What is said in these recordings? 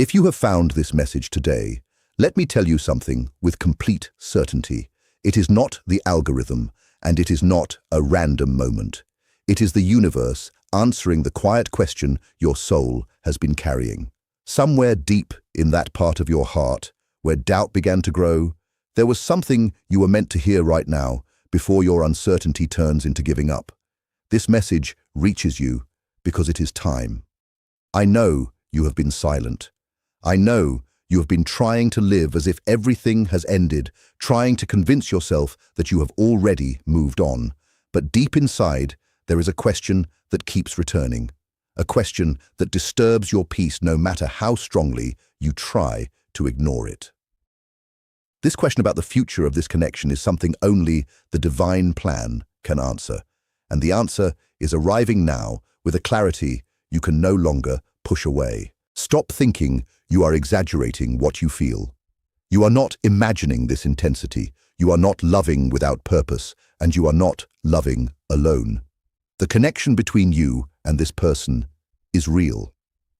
If you have found this message today, let me tell you something with complete certainty. It is not the algorithm, and it is not a random moment. It is the universe answering the quiet question your soul has been carrying. Somewhere deep in that part of your heart, where doubt began to grow, there was something you were meant to hear right now before your uncertainty turns into giving up. This message reaches you because it is time. I know you have been silent. I know you have been trying to live as if everything has ended, trying to convince yourself that you have already moved on. But deep inside, there is a question that keeps returning, a question that disturbs your peace no matter how strongly you try to ignore it. This question about the future of this connection is something only the divine plan can answer. And the answer is arriving now with a clarity you can no longer push away. Stop thinking you are exaggerating what you feel. You are not imagining this intensity. You are not loving without purpose, and you are not loving alone. The connection between you and this person is real.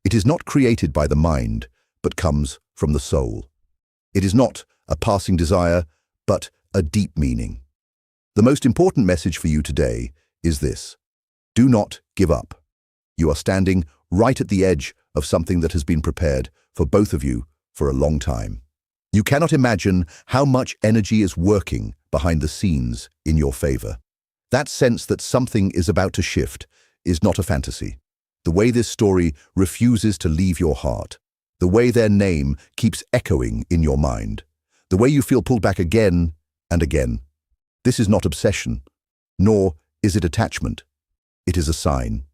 It is not created by the mind, but comes from the soul. It is not a passing desire, but a deep meaning. The most important message for you today is this: do not give up. You are standing right at the edge of something that has been prepared for both of you for a long time. You cannot imagine how much energy is working behind the scenes in your favor. That sense that something is about to shift is not a fantasy. The way this story refuses to leave your heart, the way their name keeps echoing in your mind, the way you feel pulled back again and again. This is not obsession, nor is it attachment. It is a sign,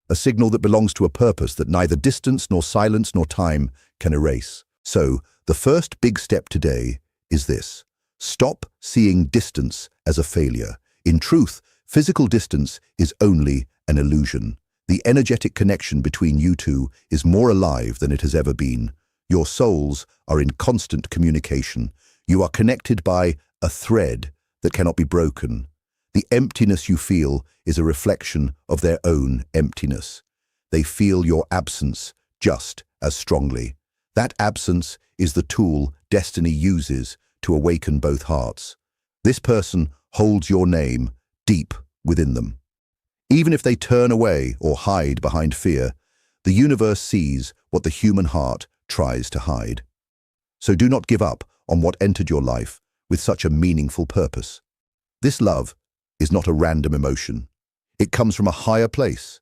a signal that belongs to a purpose that neither distance nor silence nor time can erase. So, the first big step today is this: stop seeing distance as a failure. In truth, physical distance is only an illusion. The energetic connection between you two is more alive than it has ever been. Your souls are in constant communication. You are connected by a thread that cannot be broken. The emptiness you feel is a reflection of their own emptiness. They feel your absence just as strongly. That absence is the tool destiny uses to awaken both hearts. This person holds your name deep within them. Even if they turn away or hide behind fear, the universe sees what the human heart tries to hide. So do not give up on what entered your life with such a meaningful purpose. This love is not a random emotion. It comes from a higher place,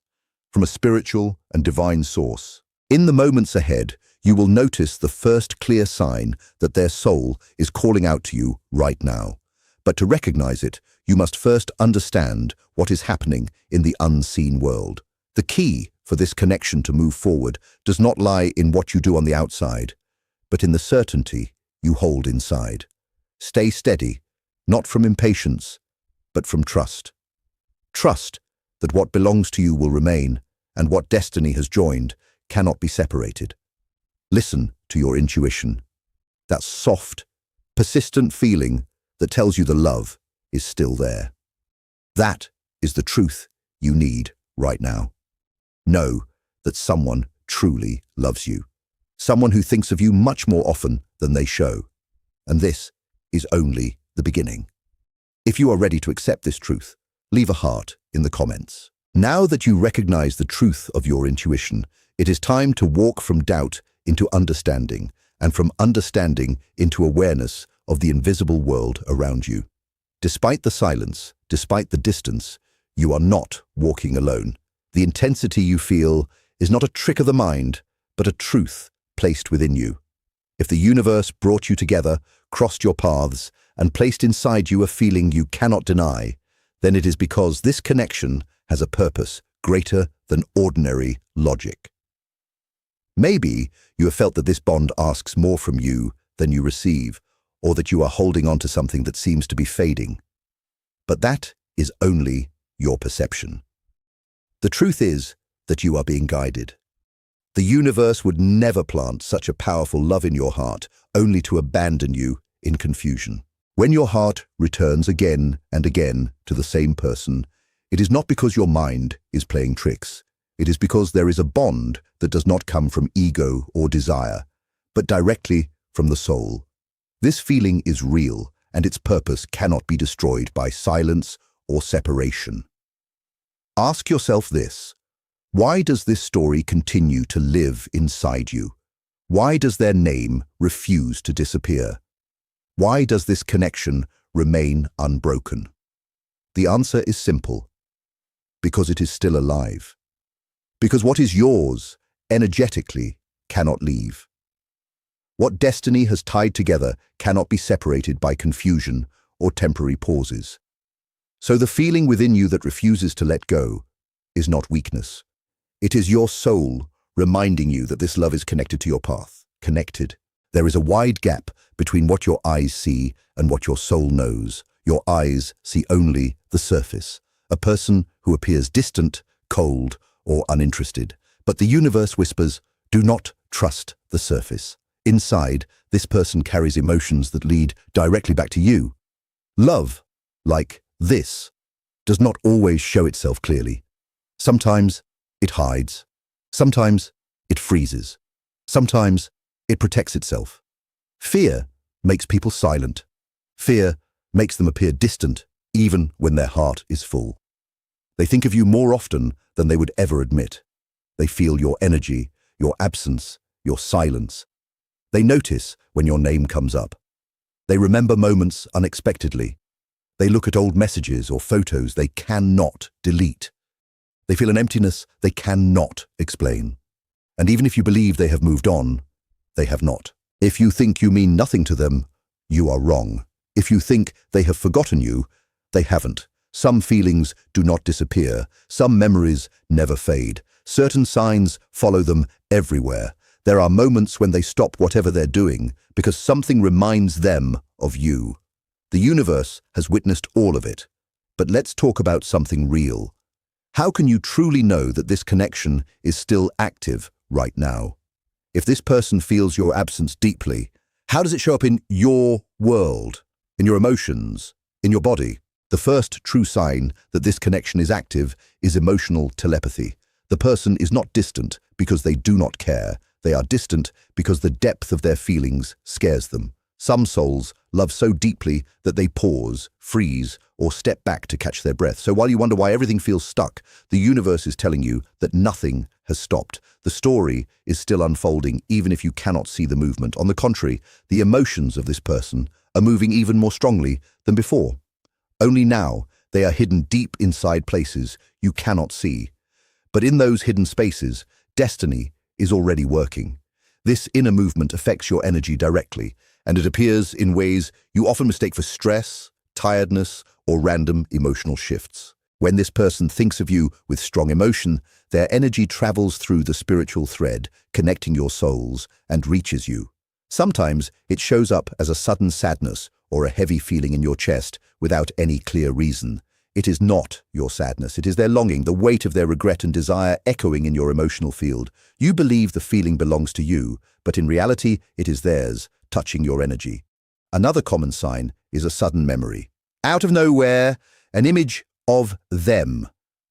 from a spiritual and divine source. In the moments ahead, you will notice the first clear sign that their soul is calling out to you right now. But to recognize it, you must first understand what is happening in the unseen world. The key for this connection to move forward does not lie in what you do on the outside, but in the certainty you hold inside. Stay steady, not from impatience, but from trust. Trust that what belongs to you will remain, and what destiny has joined cannot be separated. Listen to your intuition, that soft, persistent feeling that tells you the love is still there. That is the truth you need right now. Know that someone truly loves you, someone who thinks of you much more often than they show. And this is only the beginning. If you are ready to accept this truth, leave a heart in the comments. Now that you recognize the truth of your intuition, it is time to walk from doubt into understanding, and from understanding into awareness of the invisible world around you. Despite the silence, despite the distance, you are not walking alone. The intensity you feel is not a trick of the mind, but a truth placed within you. If the universe brought you together, crossed your paths, and placed inside you a feeling you cannot deny, then it is because this connection has a purpose greater than ordinary logic. Maybe you have felt that this bond asks more from you than you receive, or that you are holding on to something that seems to be fading. But that is only your perception. The truth is that you are being guided. The universe would never plant such a powerful love in your heart only to abandon you in confusion. When your heart returns again and again to the same person, it is not because your mind is playing tricks. It is because there is a bond that does not come from ego or desire, but directly from the soul. This feeling is real, and its purpose cannot be destroyed by silence or separation. Ask yourself this: why does this story continue to live inside you? Why does their name refuse to disappear? Why does this connection remain unbroken? The answer is simple: because it is still alive. Because what is yours, energetically, cannot leave. What destiny has tied together cannot be separated by confusion or temporary pauses. So the feeling within you that refuses to let go is not weakness. It is your soul reminding you that this love is connected to your path. Connected. There is a wide gap between what your eyes see and what your soul knows. Your eyes see only the surface, a person who appears distant, cold, or uninterested. But the universe whispers, do not trust the surface. Inside, this person carries emotions that lead directly back to you. Love, like this, does not always show itself clearly. Sometimes it hides. Sometimes it freezes. Sometimes it protects itself. Fear makes people silent. Fear makes them appear distant, even when their heart is full. They think of you more often than they would ever admit. They feel your energy, your absence, your silence. They notice when your name comes up. They remember moments unexpectedly. They look at old messages or photos they cannot delete. They feel an emptiness they cannot explain. And even if you believe they have moved on, they have not. If you think you mean nothing to them, you are wrong. If you think they have forgotten you, they haven't. Some feelings do not disappear. Some memories never fade. Certain signs follow them everywhere. There are moments when they stop whatever they're doing because something reminds them of you. The universe has witnessed all of it. But let's talk about something real. How can you truly know that this connection is still active right now? If this person feels your absence deeply, how does it show up in your world, in your emotions, in your body? The first true sign that this connection is active is emotional telepathy. The person is not distant because they do not care. They are distant because the depth of their feelings scares them. Some souls love so deeply that they pause, freeze, or step back to catch their breath. So while you wonder why everything feels stuck, the universe is telling you that nothing has stopped. The story is still unfolding even if you cannot see the movement. On the contrary, the emotions of this person are moving even more strongly than before. Only now they are hidden deep inside places you cannot see. But in those hidden spaces, destiny is already working. This inner movement affects your energy directly, and it appears in ways you often mistake for stress, tiredness, or random emotional shifts. When this person thinks of you with strong emotion, their energy travels through the spiritual thread, connecting your souls, and reaches you. Sometimes it shows up as a sudden sadness or a heavy feeling in your chest without any clear reason. It is not your sadness, it is their longing, the weight of their regret and desire echoing in your emotional field. You believe the feeling belongs to you, but in reality it is theirs, touching your energy. Another common sign is a sudden memory. Out of nowhere, an image of them,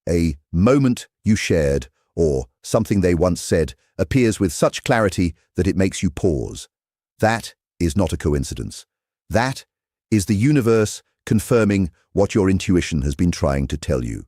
a moment you shared, or something they once said, appears with such clarity that it makes you pause. That is not a coincidence. That is the universe confirming what your intuition has been trying to tell you.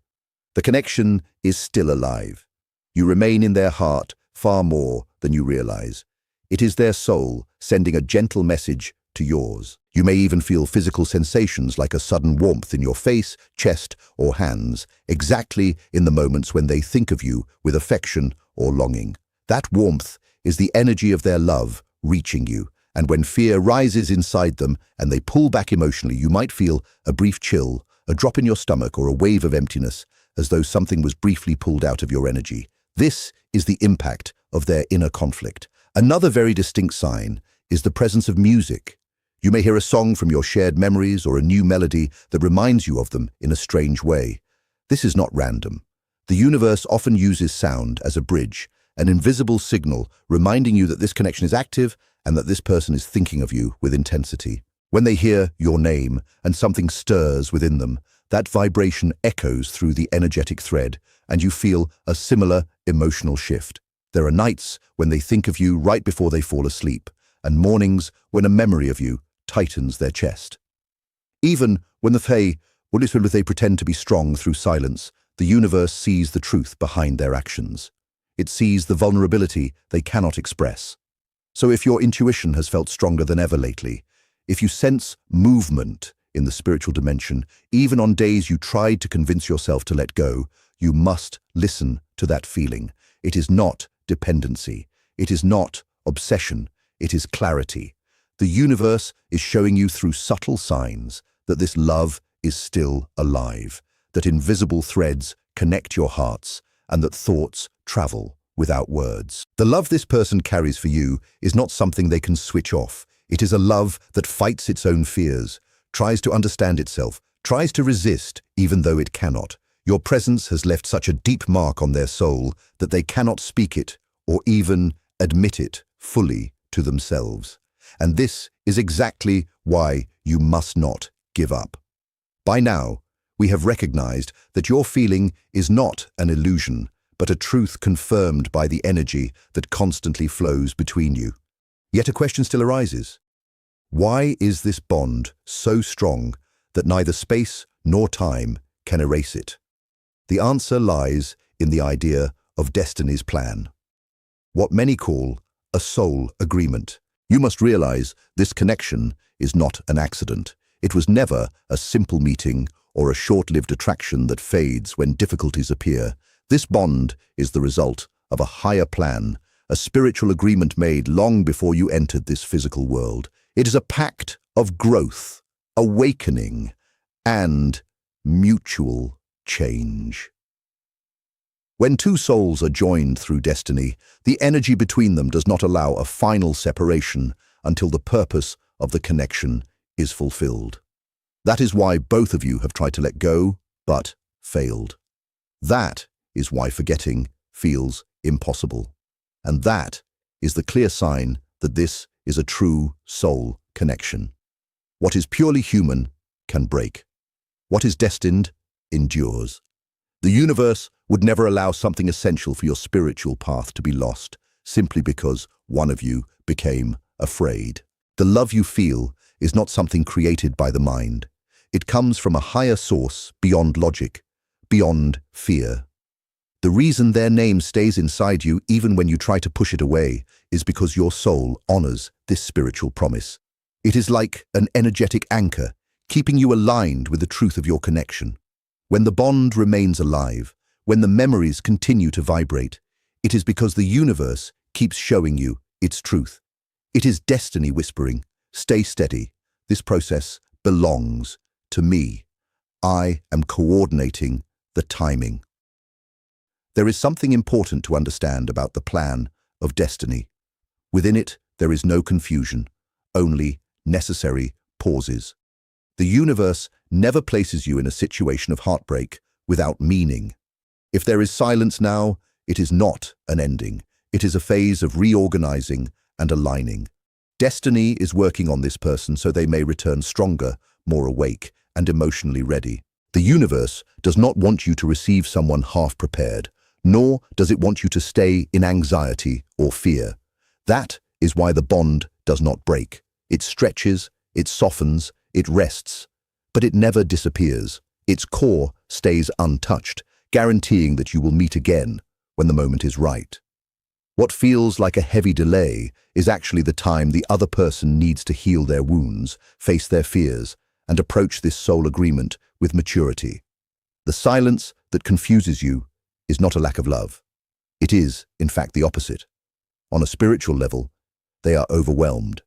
The connection is still alive. You remain in their heart far more than you realize. It is their soul sending a gentle message to yours. You may even feel physical sensations like a sudden warmth in your face, chest, or hands, exactly in the moments when they think of you with affection or longing. That warmth is the energy of their love reaching you. And when fear rises inside them and they pull back emotionally, you might feel a brief chill, a drop in your stomach, or a wave of emptiness, as though something was briefly pulled out of your energy. This is the impact of their inner conflict. Another very distinct sign is the presence of music. You may hear a song from your shared memories or a new melody that reminds you of them in a strange way. This is not random. The universe often uses sound as a bridge, an invisible signal reminding you that this connection is active and that this person is thinking of you with intensity. When they hear your name and something stirs within them, that vibration echoes through the energetic thread and you feel a similar emotional shift. There are nights when they think of you right before they fall asleep, and mornings when a memory of you tightens their chest. Even when they pretend to be strong through silence, the universe sees the truth behind their actions. It sees the vulnerability they cannot express. So if your intuition has felt stronger than ever lately, if you sense movement in the spiritual dimension, even on days you tried to convince yourself to let go, you must listen to that feeling. It is not dependency. It is not obsession. It is clarity. The universe is showing you through subtle signs that this love is still alive, that invisible threads connect your hearts, and that thoughts travel without words. The love this person carries for you is not something they can switch off. It is a love that fights its own fears, tries to understand itself, tries to resist even though it cannot. Your presence has left such a deep mark on their soul that they cannot speak it or even admit it fully to themselves. And this is exactly why you must not give up. By now, we have recognized that your feeling is not an illusion, but a truth confirmed by the energy that constantly flows between you. Yet a question still arises. Why is this bond so strong that neither space nor time can erase it? The answer lies in the idea of destiny's plan, what many call a soul agreement. You must realize this connection is not an accident. It was never a simple meeting or a short-lived attraction that fades when difficulties appear. This bond is the result of a higher plan, a spiritual agreement made long before you entered this physical world. It is a pact of growth, awakening, and mutual change. When two souls are joined through destiny, the energy between them does not allow a final separation until the purpose of the connection is fulfilled. That is why both of you have tried to let go, but failed. That is why forgetting feels impossible. And that is the clear sign that this is a true soul connection. What is purely human can break. What is destined endures. The universe would never allow something essential for your spiritual path to be lost simply because one of you became afraid. The love you feel is not something created by the mind. It comes from a higher source beyond logic, beyond fear. The reason their name stays inside you even when you try to push it away is because your soul honors this spiritual promise. It is like an energetic anchor, keeping you aligned with the truth of your connection. When the bond remains alive, when the memories continue to vibrate, it is because the universe keeps showing you its truth. It is destiny whispering, "Stay steady. This process belongs to me. I am coordinating the timing." There is something important to understand about the plan of destiny. Within it, there is no confusion, only necessary pauses. The universe never places you in a situation of heartbreak without meaning. If there is silence now, it is not an ending. It is a phase of reorganizing and aligning. Destiny is working on this person so they may return stronger, more awake, and emotionally ready. The universe does not want you to receive someone half-prepared, nor does it want you to stay in anxiety or fear. That is why the bond does not break. It stretches, it softens, it rests, but it never disappears. Its core stays untouched, guaranteeing that you will meet again when the moment is right. What feels like a heavy delay is actually the time the other person needs to heal their wounds, face their fears, and approach this soul agreement with maturity. The silence that confuses you is not a lack of love. It is, in fact, the opposite. On a spiritual level, they are overwhelmed.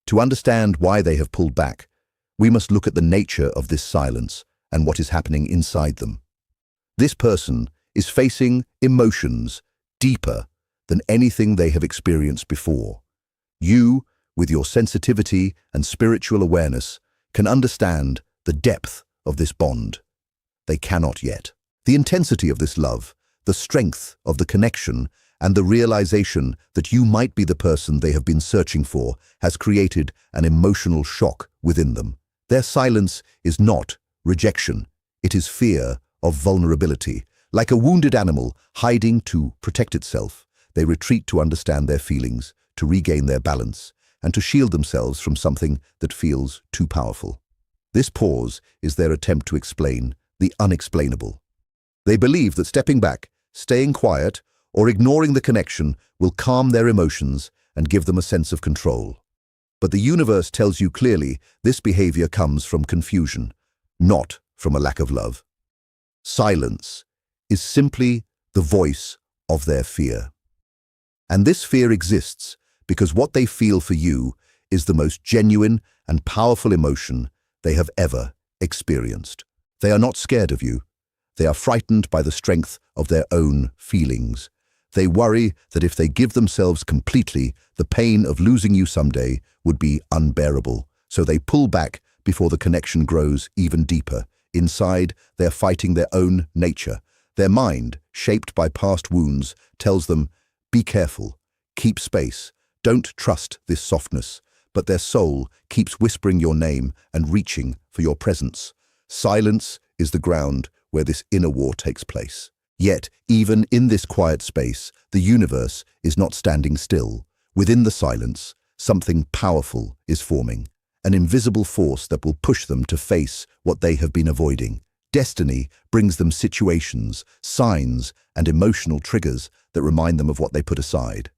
To understand why they have pulled back, we must look at the nature of this silence and what is happening inside them. This person is facing emotions deeper than anything they have experienced before. You, with your sensitivity and spiritual awareness, can understand the depth of this bond. They cannot yet. The intensity of this love, the strength of the connection, and the realization that you might be the person they have been searching for has created an emotional shock within them. Their silence is not rejection. It is fear of vulnerability. Like a wounded animal hiding to protect itself, they retreat to understand their feelings, to regain their balance. and to shield themselves from something that feels too powerful. This pause is their attempt to explain the unexplainable. They believe that stepping back, staying quiet, or ignoring the connection will calm their emotions and give them a sense of control. But the universe tells you clearly this behavior comes from confusion, not from a lack of love. Silence is simply the voice of their fear. And this fear exists because what they feel for you is the most genuine and powerful emotion they have ever experienced. They are not scared of you. They are frightened by the strength of their own feelings. They worry that if they give themselves completely, the pain of losing you someday would be unbearable. So they pull back before the connection grows even deeper. Inside, they're fighting their own nature. Their mind, shaped by past wounds, tells them, be careful, keep space, don't trust this softness. But their soul keeps whispering your name and reaching for your presence. Silence is the ground where this inner war takes place. Yet, even in this quiet space, the universe is not standing still. Within the silence, something powerful is forming, an invisible force that will push them to face what they have been avoiding. Destiny brings them situations, signs, and emotional triggers that remind them of what they put aside.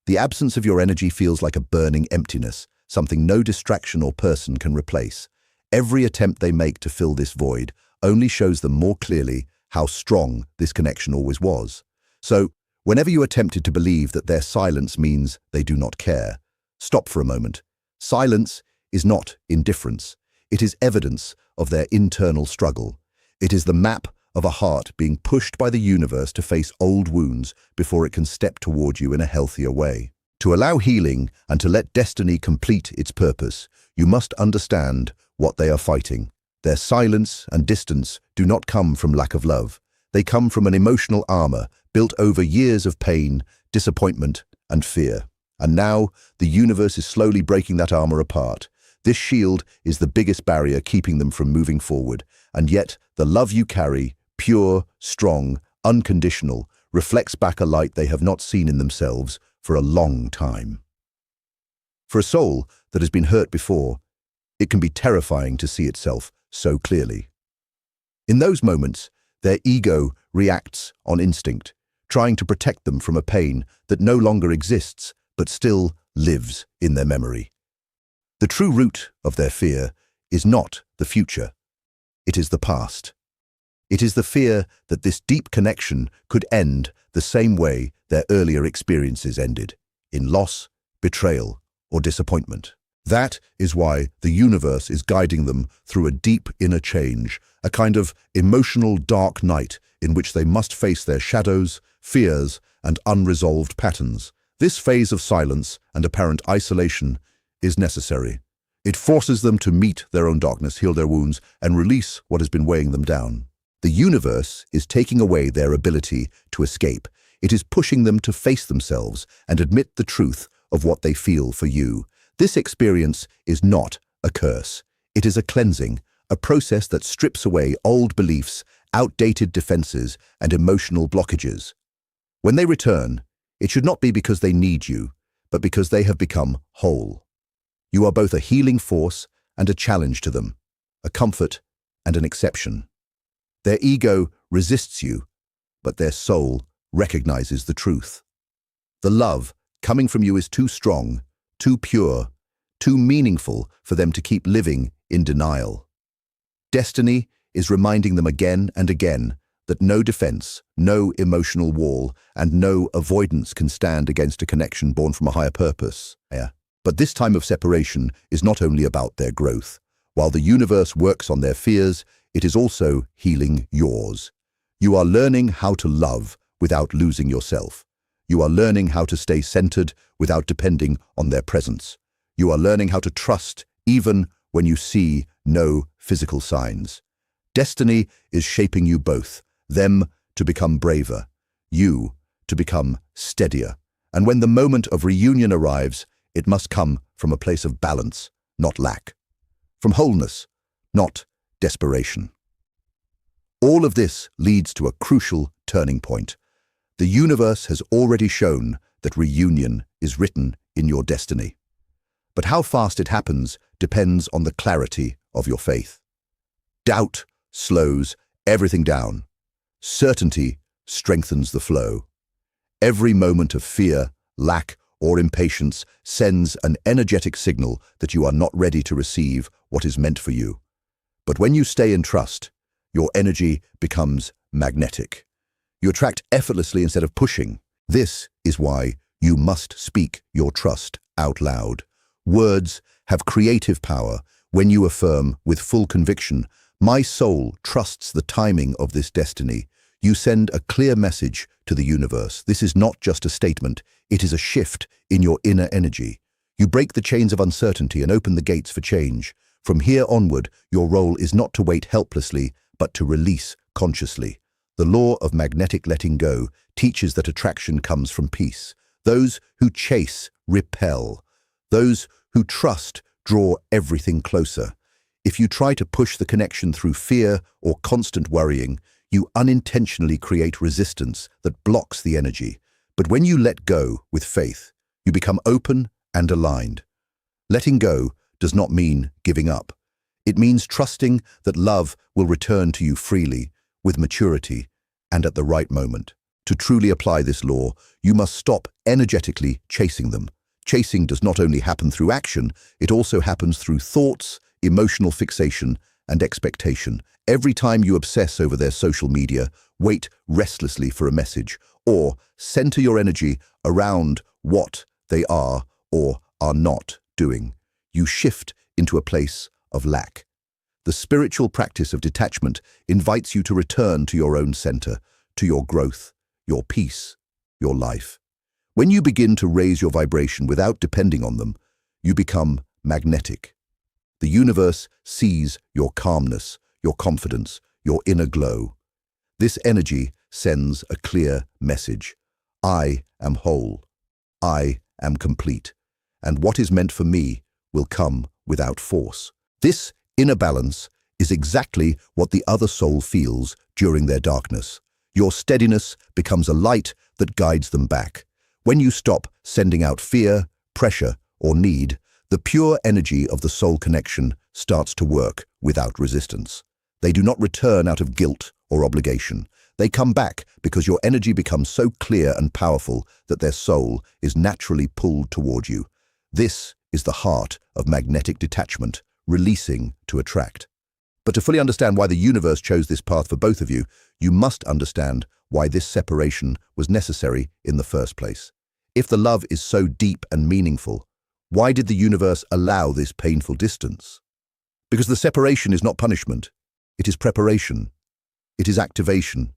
The absence of your energy feels like a burning emptiness, something no distraction or person can replace. Every attempt they make to fill this void only shows them more clearly how strong this connection always was. So, whenever you attempted to believe that their silence means they do not care, stop for a moment. Silence is not indifference. It is evidence of their internal struggle. It is the map of a heart being pushed by the universe to face old wounds before it can step toward you in a healthier way. To allow healing and to let destiny complete its purpose, you must understand what they are fighting. Their silence and distance do not come from lack of love. They come from an emotional armor built over years of pain, disappointment, and fear. And now, the universe is slowly breaking that armor apart. This shield is the biggest barrier keeping them from moving forward, and yet the love you carry, pure, strong, unconditional, reflects back a light they have not seen in themselves for a long time. For a soul that has been hurt before, it can be terrifying to see itself so clearly. In those moments, their ego reacts on instinct, trying to protect them from a pain that no longer exists but still lives in their memory. The true root of their fear is not the future. It is the past. It is the fear that this deep connection could end the same way their earlier experiences ended, in loss, betrayal, or disappointment. That is why the universe is guiding them through a deep inner change, a kind of emotional dark night in which they must face their shadows, fears, and unresolved patterns. This phase of silence and apparent isolation is necessary. It forces them to meet their own darkness, heal their wounds, and release what has been weighing them down. The universe is taking away their ability to escape. It is pushing them to face themselves and admit the truth of what they feel for you. This experience is not a curse. It is a cleansing, a process that strips away old beliefs, outdated defenses, and emotional blockages. When they return, it should not be because they need you, but because they have become whole. You are both a healing force and a challenge to them, a comfort and an exception. Their ego resists you, but their soul recognizes the truth. The love coming from you is too strong, too pure, too meaningful for them to keep living in denial. Destiny is reminding them again and again that no defense, no emotional wall, and no avoidance can stand against a connection born from a higher purpose. But this time of separation is not only about their growth. While the universe works on their fears, it is also healing yours. You are learning how to love without losing yourself. You are learning how to stay centered without depending on their presence. You are learning how to trust even when you see no physical signs. Destiny is shaping you both, them to become braver, you to become steadier. And when the moment of reunion arrives, it must come from a place of balance, not lack. From wholeness, not desperation. All of this leads to a crucial turning point. The universe has already shown that reunion is written in your destiny. But how fast it happens depends on the clarity of your faith. Doubt slows everything down. Certainty strengthens the flow. Every moment of fear, lack, or impatience sends an energetic signal that you are not ready to receive what is meant for you. But when you stay in trust, your energy becomes magnetic. You attract effortlessly instead of pushing. This is why you must speak your trust out loud. Words have creative power. When you affirm with full conviction, "My soul trusts the timing of this destiny," you send a clear message to the universe. This is not just a statement, it is a shift in your inner energy. You break the chains of uncertainty and open the gates for change. From here onward, your role is not to wait helplessly, but to release consciously. The law of magnetic letting go teaches that attraction comes from peace. Those who chase repel. Those who trust draw everything closer. If you try to push the connection through fear or constant worrying, you unintentionally create resistance that blocks the energy. But when you let go with faith, you become open and aligned. Letting go does not mean giving up. It means trusting that love will return to you freely, with maturity, and at the right moment. To truly apply this law, you must stop energetically chasing them. Chasing does not only happen through action, it also happens through thoughts, emotional fixation, and expectation. Every time you obsess over their social media, wait restlessly for a message, or center your energy around what they are or are not doing, you shift into a place of lack. The spiritual practice of detachment invites you to return to your own center, to your growth, your peace, your life. When you begin to raise your vibration without depending on them, you become magnetic. The universe sees your calmness, your confidence, your inner glow. This energy sends a clear message. I am whole. I am complete. And what is meant for me will come without force. This inner balance is exactly what the other soul feels during their darkness. Your steadiness becomes a light that guides them back. When you stop sending out fear, pressure, or need, the pure energy of the soul connection starts to work without resistance. They do not return out of guilt or obligation. They come back because your energy becomes so clear and powerful that their soul is naturally pulled toward you. This is the heart of magnetic detachment, releasing to attract. But to fully understand why the universe chose this path for both of you, you must understand why this separation was necessary in the first place. If the love is so deep and meaningful, why did the universe allow this painful distance? Because the separation is not punishment. It is preparation. It is activation.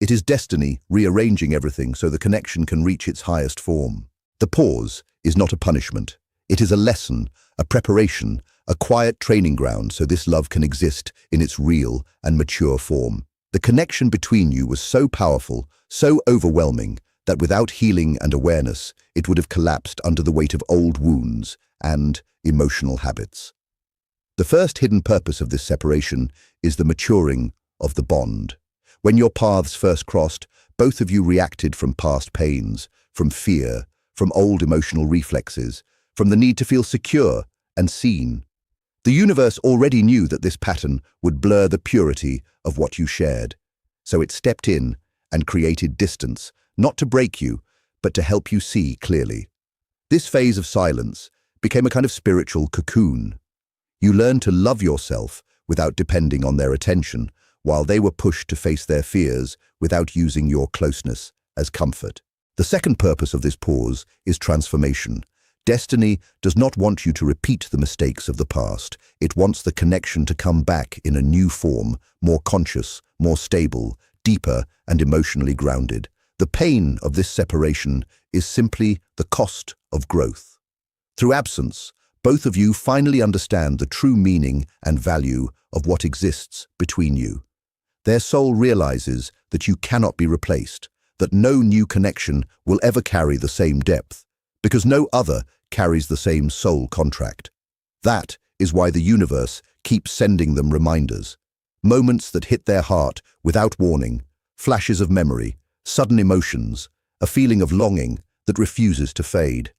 It is destiny rearranging everything so the connection can reach its highest form. The pause is not a punishment. It is a lesson, a preparation, a quiet training ground so this love can exist in its real and mature form. The connection between you was so powerful, so overwhelming, that without healing and awareness, it would have collapsed under the weight of old wounds and emotional habits. The first hidden purpose of this separation is the maturing of the bond. When your paths first crossed, both of you reacted from past pains, from fear, from old emotional reflexes, from the need to feel secure and seen. The universe already knew that this pattern would blur the purity of what you shared, so it stepped in and created distance, not to break you, but to help you see clearly. This phase of silence became a kind of spiritual cocoon. You learned to love yourself without depending on their attention, while they were pushed to face their fears without using your closeness as comfort. The second purpose of this pause is transformation. Destiny does not want you to repeat the mistakes of the past. It wants the connection to come back in a new form, more conscious, more stable, deeper, and emotionally grounded. The pain of this separation is simply the cost of growth. Through absence, both of you finally understand the true meaning and value of what exists between you. Their soul realizes that you cannot be replaced, that no new connection will ever carry the same depth, because no other carries the same soul contract. That is why the universe keeps sending them reminders, moments that hit their heart without warning, flashes of memory, sudden emotions, a feeling of longing that refuses to fade.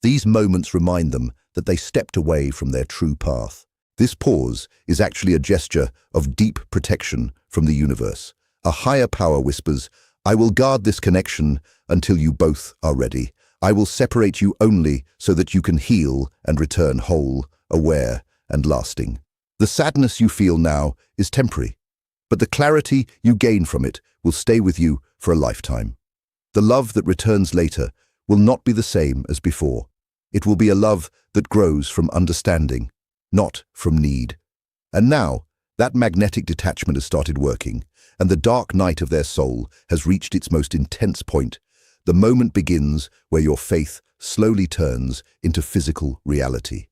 These moments remind them that they stepped away from their true path. This pause is actually a gesture of deep protection from the universe. A higher power whispers, "I will guard this connection until you both are ready. I will separate you only so that you can heal and return whole, aware, and lasting." The sadness you feel now is temporary, but the clarity you gain from it will stay with you for a lifetime. The love that returns later will not be the same as before. It will be a love that grows from understanding, not from need. And now, that magnetic detachment has started working, and the dark night of their soul has reached its most intense point. The moment begins where your faith slowly turns into physical reality.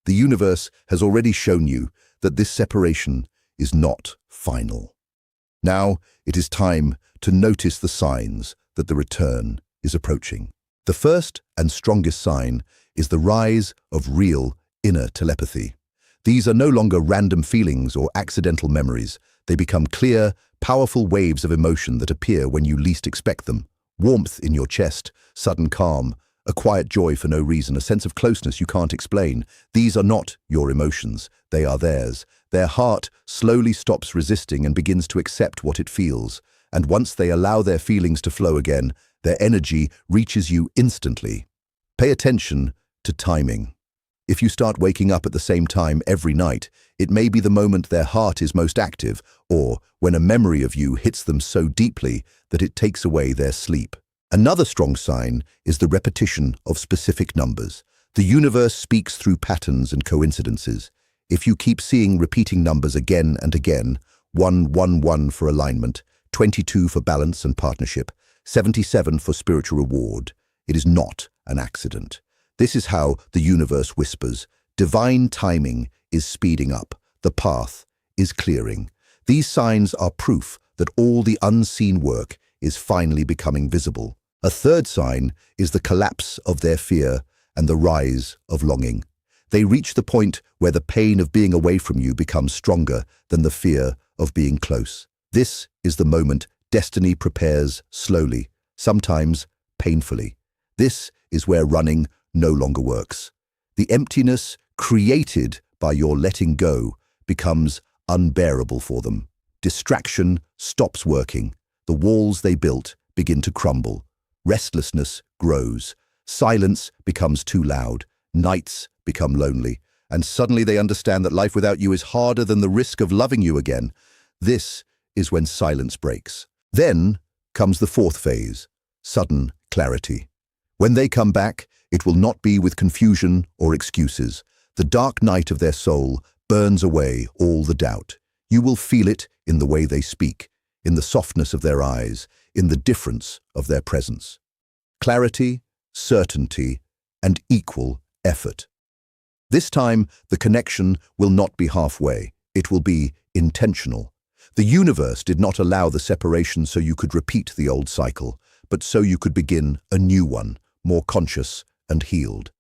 The universe has already shown you that this separation is not final. Now it is time to notice the signs that the return is approaching. The first and strongest sign is the rise of real inner telepathy. These are no longer random feelings or accidental memories. They become clear, powerful waves of emotion that appear when you least expect them. Warmth in your chest, sudden calm, a quiet joy for no reason, a sense of closeness you can't explain. These are not your emotions, they are theirs. Their heart slowly stops resisting and begins to accept what it feels. And once they allow their feelings to flow again, their energy reaches you instantly. Pay attention to timing. If you start waking up at the same time every night, it may be the moment their heart is most active, or when a memory of you hits them so deeply that it takes away their sleep. Another strong sign is the repetition of specific numbers. The universe speaks through patterns and coincidences. If you keep seeing repeating numbers again and again, 111 for alignment, 22 for balance and partnership, 77 for spiritual reward, it is not an accident. This is how the universe whispers. Divine timing is speeding up. The path is clearing. These signs are proof that all the unseen work is finally becoming visible. A third sign is the collapse of their fear and the rise of longing. They reach the point where the pain of being away from you becomes stronger than the fear of being close. This is the moment destiny prepares slowly, sometimes painfully. This is where running no longer works. The emptiness created by your letting go becomes unbearable for them. Distraction stops working. The walls they built begin to crumble. Restlessness grows. Silence becomes too loud. Nights become lonely. And suddenly they understand that life without you is harder than the risk of loving you again. This is when silence breaks. Then comes the fourth phase, sudden clarity. When they come back, it will not be with confusion or excuses. The dark night of their soul burns away all the doubt. You will feel it in the way they speak, in the softness of their eyes, in the difference of their presence. Clarity, certainty, and equal effort. This time, the connection will not be halfway. It will be intentional. The universe did not allow the separation so you could repeat the old cycle, but so you could begin a new one, more conscious and healed.